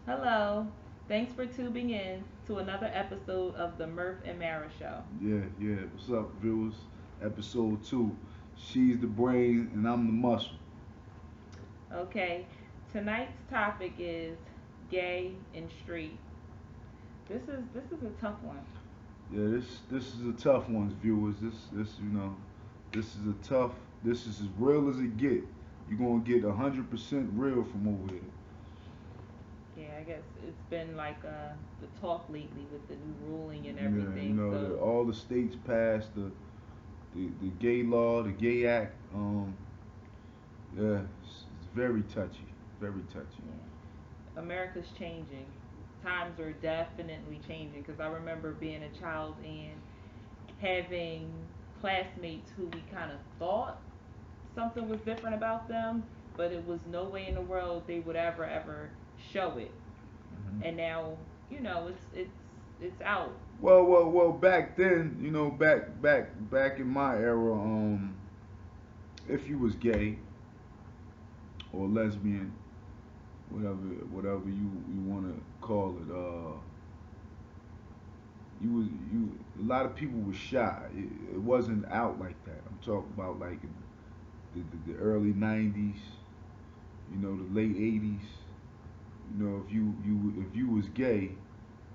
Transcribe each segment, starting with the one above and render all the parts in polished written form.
Hello. Thanks for tuning in to another episode of the Murph and Mara Show. Yeah, yeah. What's up, viewers? Episode 2. She's the brain and I'm the muscle. Okay, tonight's topic is gay and straight. This is a tough one. Yeah, this is a tough one, viewers. This is a tough. This is as real as it get. You're gonna get 100% real from over here. Yeah, I guess it's been like the talk lately with the new ruling and Yeah, everything. So all the states passed the gay law, the gay act. Yeah, it's very touchy, very touchy. yeah, America's changing. Times are definitely changing because I remember being a child and having classmates who we kind of thought something was different about them, but it was no way in the world they would ever show it. Mhm. And now, it's out. Well. Back then, back in my era, if you was gay or lesbian, whatever you want to call it, you a lot of people were shy. It wasn't out like that. I'm talking about like in the early '90s, the late '80s. If you was gay,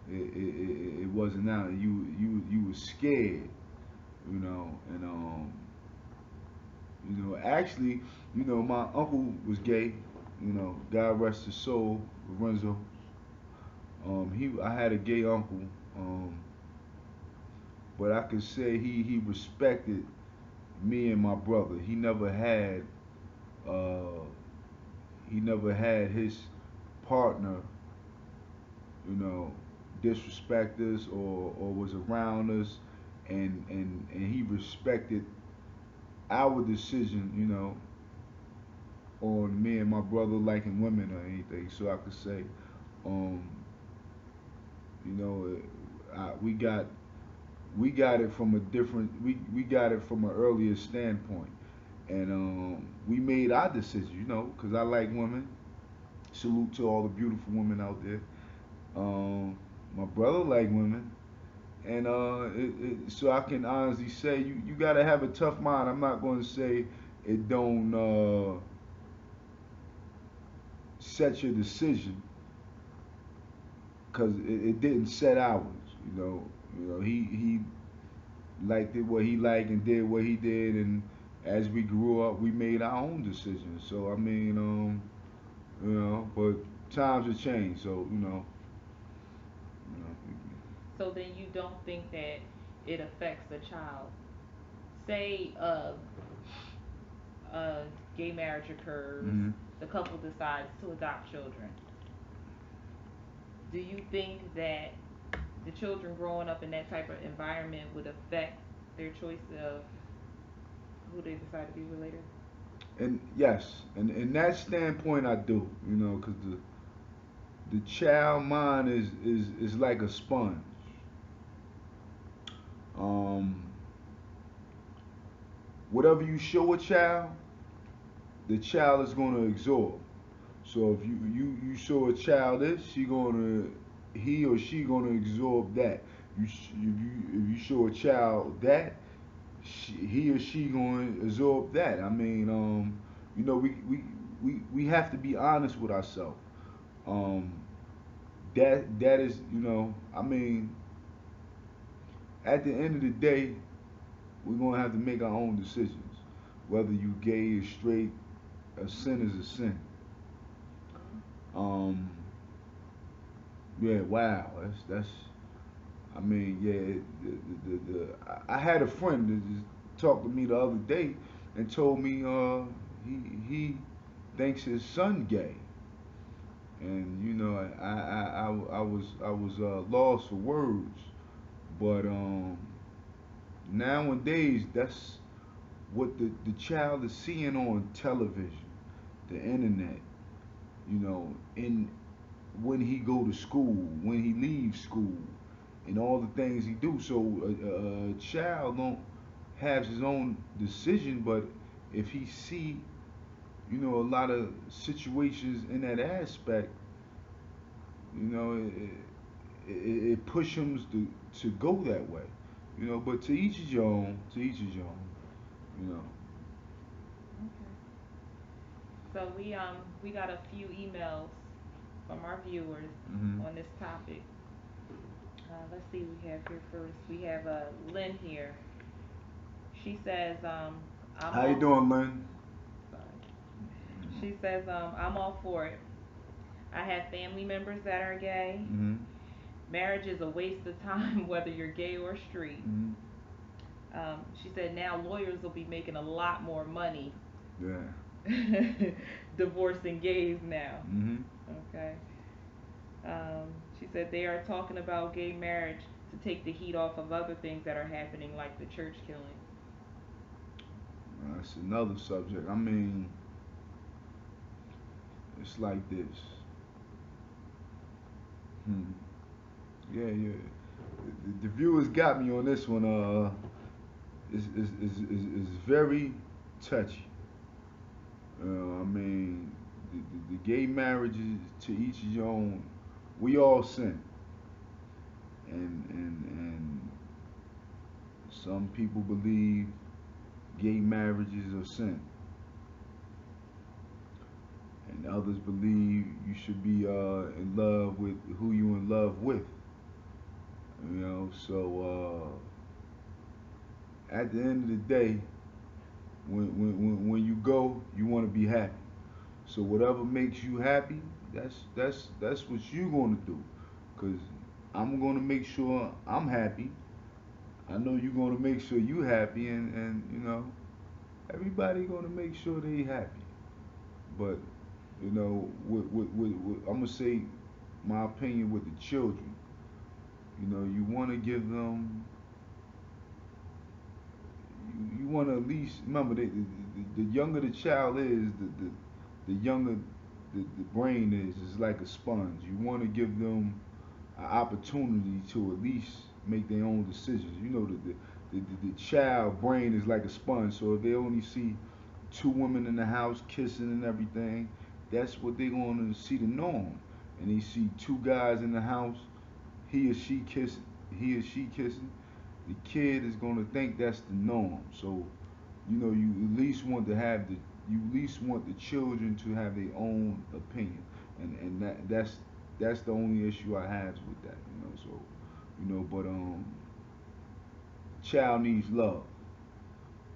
it wasn't out. You was scared, and actually, my uncle was gay. God rest his soul, Lorenzo. I had a gay uncle, um, but I could say he respected me and my brother. Uh, he never had his partner, you know, disrespect us or was around us, and he respected our decision, on me and my brother liking women or anything. So I could say, um, you know, we got it from a different we got it from an earlier standpoint, and we made our decision, because I like women. Salute to all the beautiful women out there. Um, my brother like women, and so I can honestly say you got to have a tough mind. I'm not going to say it don't set your decision because it didn't set ours. He liked it what he liked and did what he did, and as we grew up, we made our own decisions. So I mean, but times have changed. So So then you don't think that it affects the child. Say a gay marriage occurs, hmm the couple decides to adopt children. Do you think that the children growing up in that type of environment would affect their choice of who they decide to be with later? and yes, and in that standpoint, I do. Because the child mind is like a sponge. Um, whatever you show a child, the child is going to absorb. So if you show a child this, he or she gonna absorb that. If you show a child that, he or she gonna absorb that. I mean, we have to be honest with ourselves. Um, that is, I mean, at the end of the day, we're gonna have to make our own decisions. Whether you gay or straight, a sin is a sin. Mm-hmm. Um, yeah, wow, that's. I mean, yeah, I had a friend that just talked to me the other day and told me he thinks his son gay, and I was lost for words, but nowadays that's what the child is seeing on television, the internet, in when he go to school, when he leaves school, and all the things he do. So a child don't have his own decision, but if he see, a lot of situations in that aspect, You know, it pushes them to go that way. You know, but to each his own. To each his own. You know. Okay. So we got a few emails from our viewers Hmm. on this topic. Let's see what we have here first. We have Lynn here. She says, I'm How you all doing, Lynn? sorry. She says, I'm all for it. I have family members that are gay. Hmm. Marriage is a waste of time, whether you're gay or straight. Hmm. She said now lawyers will be making a lot more money Yeah. divorcing gays now. Hmm. Okay. She said they are talking about gay marriage to take the heat off of other things that are happening, like the church killings. That's another subject. I mean, it's like this. Hmm. Yeah, yeah. The viewers got me on this one. Is very touchy. I mean, the gay marriages to each his own. We all sin, and some people believe gay marriages are sin, and others believe you should be in love with who you in love with. You know, so at the end of the day, when you go, you want to be happy. So whatever makes you happy, that's what you're gonna do. Cause I'm gonna make sure I'm happy. I know you're gonna make sure you happy, and you know everybody gonna make sure they happy. But you know, I'm gonna say my opinion with the children. You know, you want to give them. You want to at least remember that the younger the child is, the younger the brain is. It's like a sponge. You want to give them an opportunity to at least make their own decisions. You know, the child brain is like a sponge. So if they only see two women in the house kissing and everything, that's what they're going to see the norm. And they see two guys in the house, he or she kissing, he or she kissing. The kid is going to think that's the norm. So you know, you at least want to have the you at least want the children to have their own opinion, and that's the only issue I have with that. You know, so you know, but child needs love.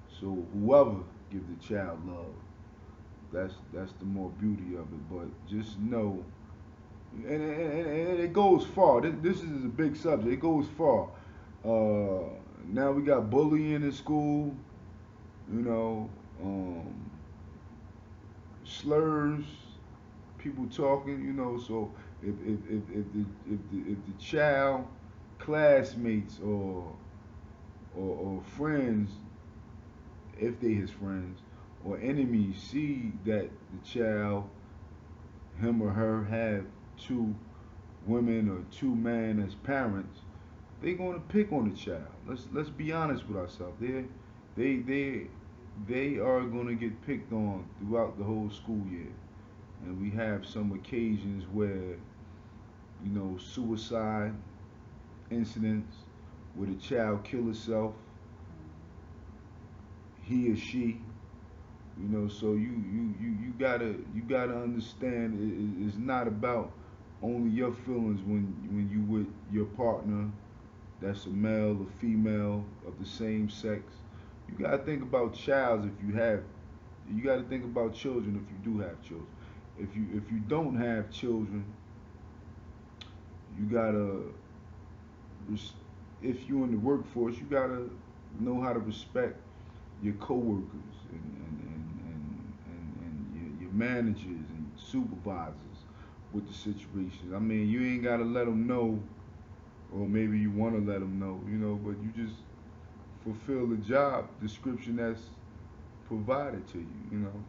So whoever give the child love, that's the more beauty of it. But just know, and it goes far. This is a big subject. It goes far. Uh, Now we got bullying in school. You know, slurs, people talking, you know. So if the child classmates or friends, if they his friends or enemies see that the child, him or her, have two women or two men as parents, they gonna pick on the child. Let's be honest with ourselves. They they they are gonna get picked on throughout the whole school year. And we have some occasions where you know suicide incidents where the child kill herself, he or she. You know, so you gotta understand it's not about only your feelings when you with your partner that's a male or female of the same sex. You gotta think about childs if you have. You gotta think about children if you do have children. If you don't have children, you gotta if you're in the workforce, you gotta know how to respect your coworkers and your managers and supervisors with the situations. I mean, you ain't gotta let them know, or maybe you want to let them know, you know, but you just fulfill the job description that's provided to you. You know,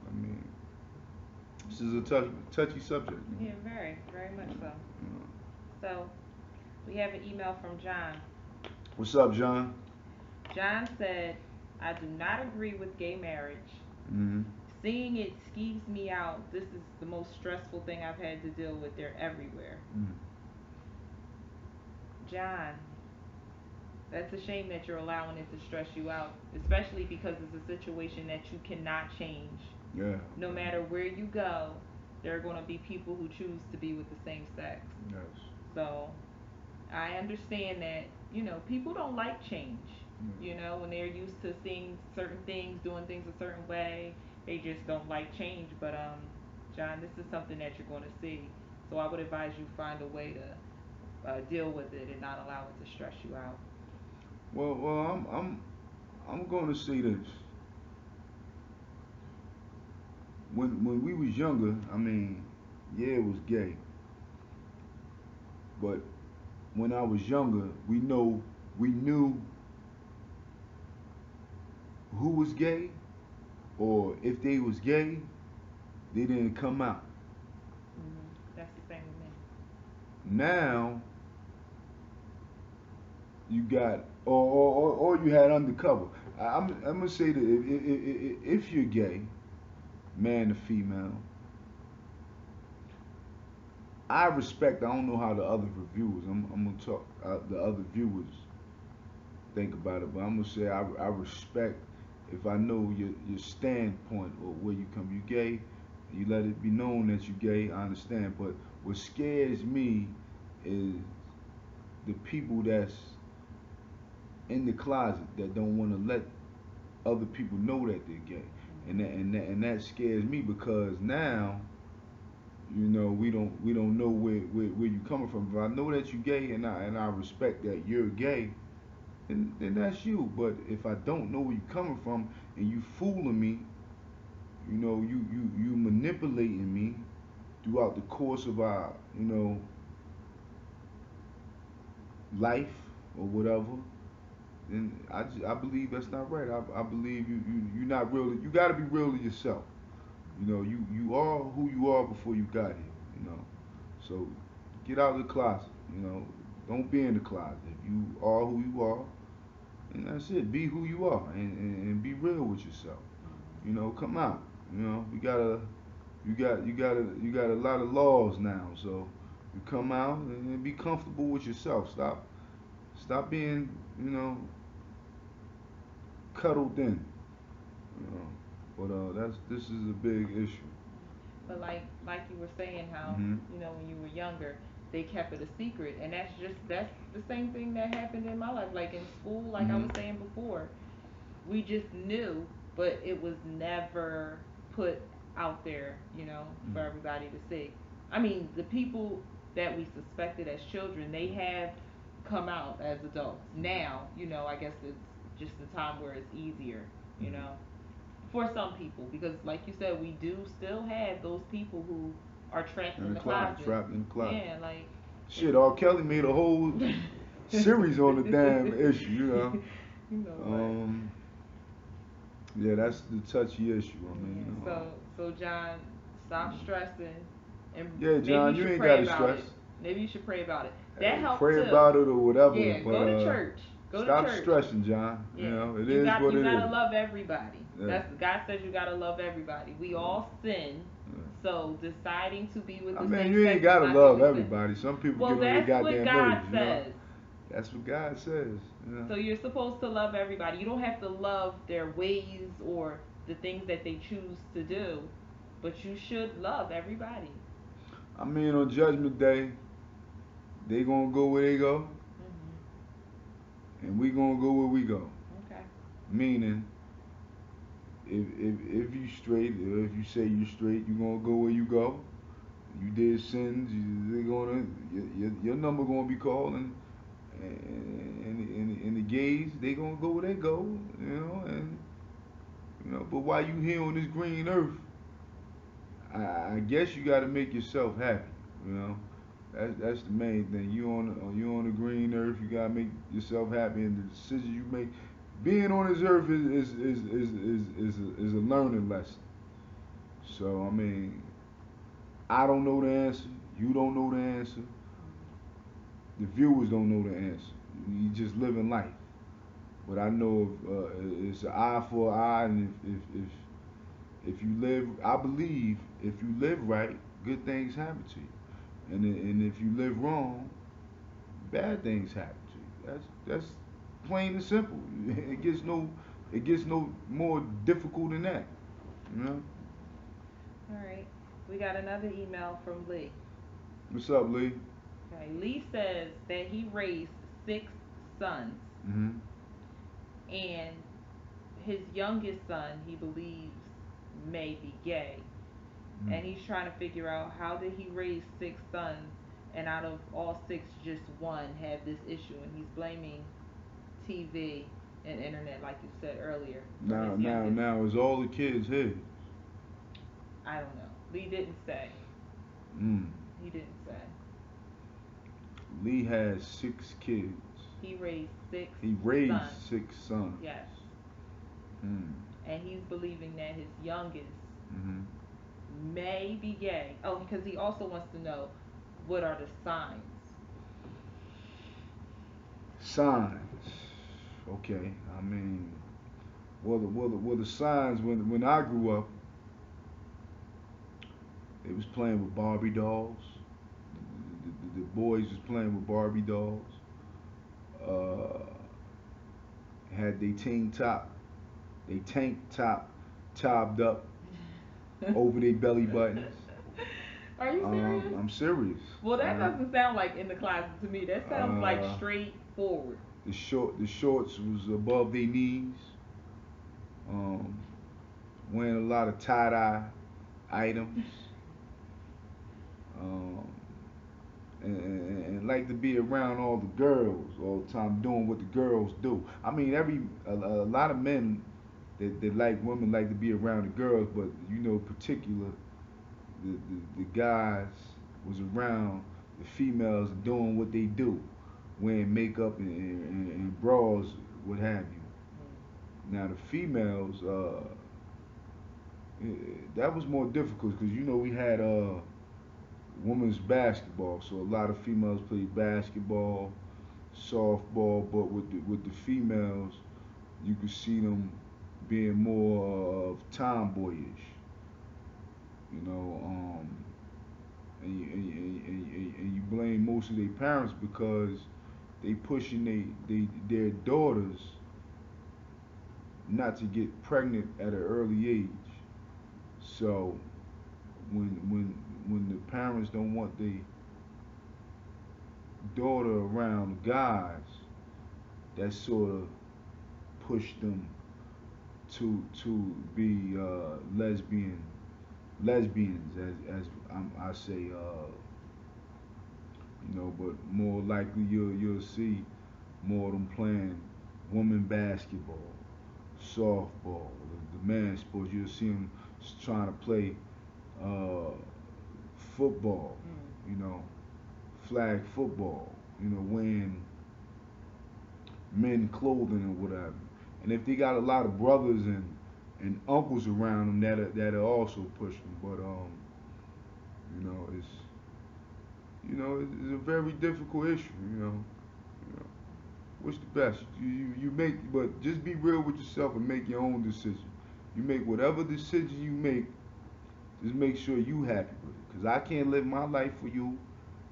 I mean, this is a touchy subject. You Yeah, very, very much so. know. So we have an email from John. What's up, John? John said, I do not agree with gay marriage. Mm-hmm. Seeing it skeeves me out. This is the most stressful thing I've had to deal with. They're everywhere. Mm. John, that's a shame that you're allowing it to stress you out, especially because it's a situation that you cannot change. Yeah. No matter where you go, there are going to be people who choose to be with the same sex. Yes. So I understand that, people don't like change. Mm. When they're used to seeing certain things, doing things a certain way, they just don't like change. But John, this is something that you're going to see. So I would advise you find a way to deal with it and not allow it to stress you out. Well, I'm going to say this. When we was younger, I mean, yeah, it was gay, but when I was younger, we knew who was gay, or if they was gay, they didn't come out. That's the same with me. Now you got, or you had undercover. I'm gonna say that if you're gay, man to female, I respect. I don't know how the other reviewers. I'm gonna talk. The other viewers think about it, but I'm gonna say I respect if I know your standpoint or where you come. You gay, you let it be known that you gay. I understand, but what scares me is the people that's in the closet that don't want to let other people know that they're gay, and that scares me because now we don't know where you coming from. If I know that you gay and I respect that you're gay, then that's you. But if I don't know where you coming from and you fooling me, you manipulating me throughout the course of our life or whatever, then I believe that's not right. I believe you're not real. You got to be real to yourself. You are who you are before you got here. So get out of the closet. Don't be in the closet. If you are who you are, and that's it. Be who you are, and be real with yourself. Come out. We gotta, you got a lot of laws now. So you come out and be comfortable with yourself. Stop being, cuddled in. You know. But this is a big issue. But like you were saying, how Hmm. when you were younger, they kept it a secret, and that's the same thing that happened in my life. Like in school, like I Hmm. was saying before, we just knew, but it was never put out there, for everybody to see. I mean, the people that we suspected as children, they have come out as adults. Now, I guess it's just the time where it's easier, you Hmm. know, for some people, because like you said, we do still have those people who are trapped In in the the closet, closet. trapped in the closet. Yeah, like Shit, R. Kelly made a whole it's series on the damn issue. you know what? Um, yeah, that's the touchy issue. I Yeah. mean, So John, stop stressing, and yeah, maybe you John, you should ain't pray got to about stress. it. Maybe you should pray about it. That Hey, helped pray too. about it or whatever, Yeah, but go to church. Go to stop church. stressing, John. Yeah, It you is got what you it gotta is. love everybody. Yeah, That's God says you gotta love everybody. We yeah, all sin, yeah. so deciding to be with I the mean, same you ain't sex is gotta not the love only sin. everybody. Some people Well, get on their that's what goddamn God nerves. says. That's what God says. So you're supposed to love everybody. You don't have to love their ways or the things that they choose to do, but you should love everybody. I mean, on Judgment Day, they gonna go where they go, Mhm. and we gonna go where we go. Okay. Meaning, if you straight, or if you say you straight, you gonna go where you go. You did sins, they gonna your number gonna be called, and the gays they gonna go where they go, and But while you here on this green earth, I guess you got to make yourself happy. You know, that's the main thing. You on the green earth. You gotta make yourself happy, and the decisions you make. Being on this earth is a learning lesson. So I mean, I don't know the answer. You don't know the answer. The viewers don't know the answer. You just living life. But I know it's an eye for an eye, and If you live, I believe, if you live right, good things happen to you, and if you live wrong, bad things happen to you. That's plain and simple. It gets no it gets no more difficult than that. You know. All right. We got another email from Lee. What's up, Lee? Okay. Lee says that he raised six sons, Mhm. and his youngest son he believes may be gay, Mhm. and he's trying to figure out how did he raise six sons, and out of all six, just one had this issue, and he's blaming TV and internet, like you said earlier, for his youngest. Now, is all the kids his? I don't know. Lee didn't say. Mm. He didn't say. Lee has 6 kids. He raised six He raised sons. 6 sons. Yes. Mm. And he's believing that his youngest Mhm. may be gay. Oh, because he also wants to know what are the signs. Signs. Okay. I mean, well, the signs when I grew up, they was playing with Barbie dolls. The boys was playing with Barbie dolls. Uh, had they tank top topped up over their belly buttons. Are you serious? I'm serious. Well, that doesn't sound like in the closet to me. That sounds like Uh, straightforward. the shorts was above their knees. Um, wearing a lot of tie dye items. Um, and like to be around all the girls all the time, doing what the girls do. I mean, a lot of men that like women like to be around the girls, but you know, particular the guys was around the females doing what they do, wearing makeup and bras, what have you. Now the females, that was more difficult because you know we had women's basketball, so a lot of females played basketball, softball, but with the females, you could see them being more of tomboyish, you know, and you blame most of their parents because they pushing their daughters not to get pregnant at an early age. So when the parents don't want their daughter around guys, that sort of pushed them to be lesbians as I say, you know. But more likely you'll see more of them playing women basketball, softball, the man sports. You'll see them trying to play uh, football, Mm. you know, flag football, you know, wearing men clothing or whatever. And if they got a lot of brothers and uncles around them, that'll also push them. But you know, it's a very difficult issue. You know, what's the best? You make, but just be real with yourself and make your own decision. You make whatever decision you make, just make sure you happy with it. Cause I can't live my life for you,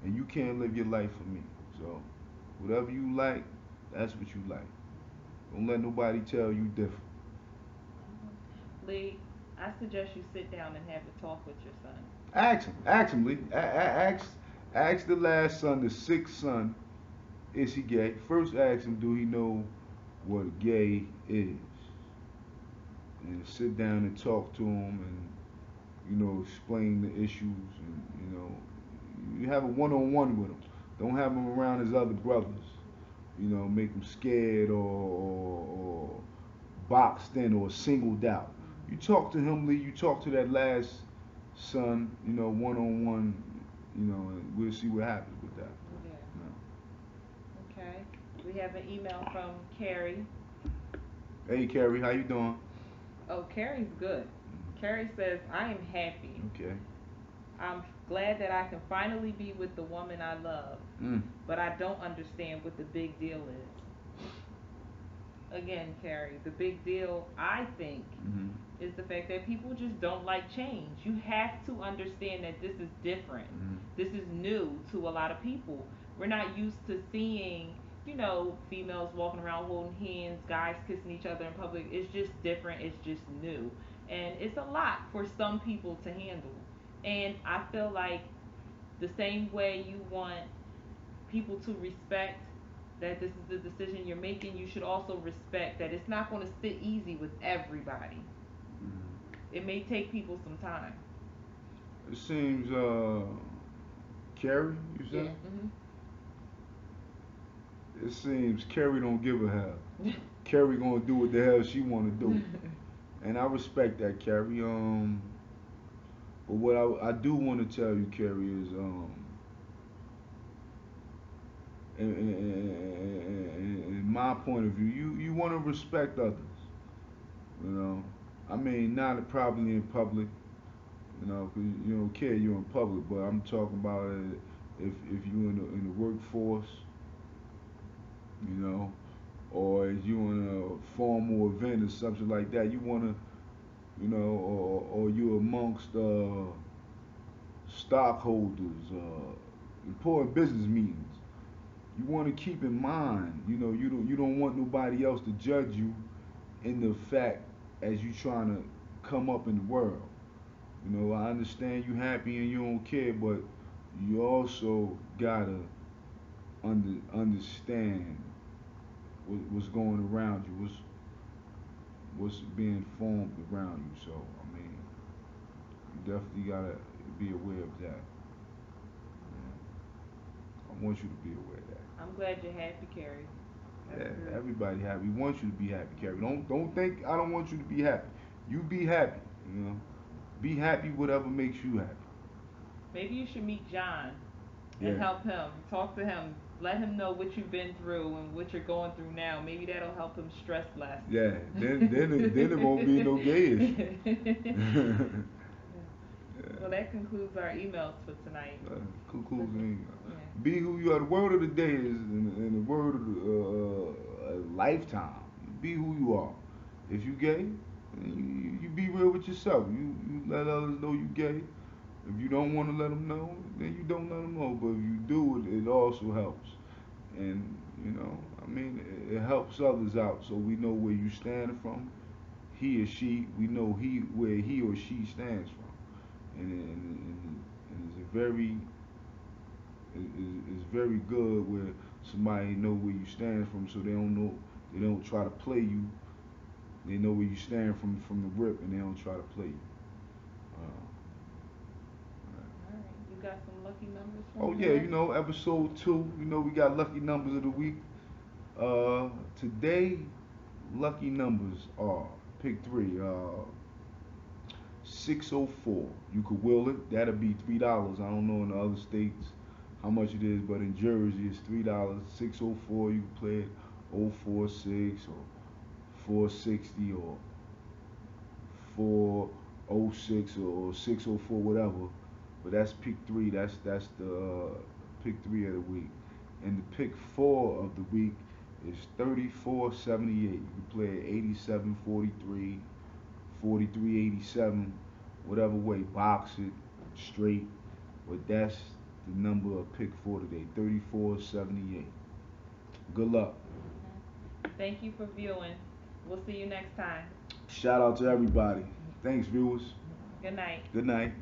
and you can't live your life for me. So whatever you like, that's what you like. Don't let nobody tell you different. Lee, I suggest you sit down and have a talk with your son. Ask him, Lee. Ask the last son, the sixth son, is he gay? First, ask him, do he know what gay is? And sit down and talk to him, and explain the issues, and you have a one-on-one with him. Don't have him around his other brothers. Make him scared or boxed in or singled out. You Mm-hmm. talk to him, Lee. You talk to that last son, one on one, and we'll see what happens with that. Yeah. You know. Okay. We have an email from Carrie. Hey, Carrie, how you doing? Oh, Carrie's good. Carrie says, I am happy. Okay. I'm glad that I can finally be with the woman I love, Mm. but I don't understand what the big deal is. again, Carrie, the big deal I think Hmm. is the fact that people just don't like change. You have to understand that this is different. Hmm. This is new to a lot of people. We're not used to seeing, females walking around holding hands, guys kissing each other in public. It's just different. It's just new. And it's a lot for some people to handle. And I feel like the same way you want people to respect that this is the decision you're making, you should also respect that it's not going to sit easy with everybody. Hmm. It may take people some time. It seems, Carrie, you Yeah. said? It seems Carrie don't give a hell. Carrie gonna do what the hell she wanna do, and I respect that, Carrie. But what I do want to tell you, Carrie, is in my point of view, you want to respect others. You know, I mean, not probably in public, because you don't care you're in public, but I'm talking about if you in the workforce, you know, or if you in a formal event or something like that, you want to, or you amongst stockholders, important business meetings. You want to keep in mind, you don't want nobody else to judge you in the fact as you trying to come up in the world. I understand you happy and you don't care, but you also gotta understand what's going around you, what's being formed around you. So I mean, you definitely gotta be aware of that. I want you to be aware of that. I'm glad you're happy, Carrie. That's Yeah, good. everybody happy. We want you to be happy, Carrie. Don't think I don't want you to be happy. You be happy. You know, be happy. Whatever makes you happy. Maybe you should meet John and Yeah, help him. Talk to him. Let him know what you've been through and what you're going through now. Maybe that'll help him stress less. yeah. Then it won't be no gay issue. Well, Yeah. that concludes our emails for tonight. Conclusion. Yeah. Be who you are. The word of the day is, and the word of the lifetime. Be who you are. If you gay, you be real with yourself. You let others know you gay. If you don't want to let them know, then you don't let them know. But if you do, it also helps. And I mean, it helps others out, so we know where you stand from. He or she, we know where he or she stands from, and it's a very is very good where somebody know where you stand from, so they don't try to play you. They know where you stand from the rip, and they don't try to play you. Uh, All right. You got some lucky numbers from oh the yeah, deck? episode 2. We got lucky numbers of the week. Today, lucky numbers are pick three. 604. You could will it. That'll be $3. I don't know in the other states how much it is, but in Jersey it's $3. 604. You can play it 046 or 460 or 406 or 604, whatever. But that's pick three. That's the pick three of the week. And the pick four of the week is 3478. You can play it 8743, 4387, whatever way, box it straight. But that's the number of pick four today, 3478. Good luck. Thank you for viewing. We'll see you next time. Shout out to everybody. Thanks, viewers. Good night. Good night.